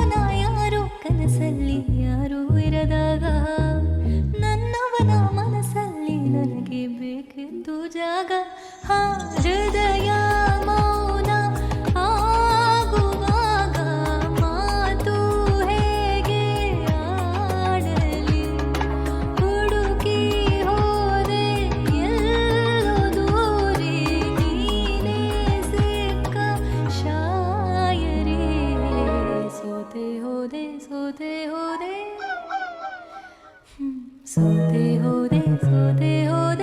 ನನ್ನವನ ಯಾರು ಕನಸಲ್ಲಿ ಯಾರು ಇರದಾಗ ನನ್ನವನ ಮನಸ್ಸಲ್ಲಿ ನನಗೆ ಬೇಕಿತ್ತು ಜಾಗ. ಹೃದಯ ಮೌನ ಆಗುವಾಗ ಮಾತು ಹೇಗೆ ಆಡಲಿ. ಹುಡುಕಿ ಹೋದೆ ಎಲ್ಲೋ ದೂರಿ ನೀನೇ ಸಿಕ್ಕ ಶಾಯರಿ. ಸೋತೆ ಹೋದೆ ಸೋತೆ ಹೋದೆ ಸೋತೆ ಹೋದೆ ಸೋತೆ ಹೋದೆ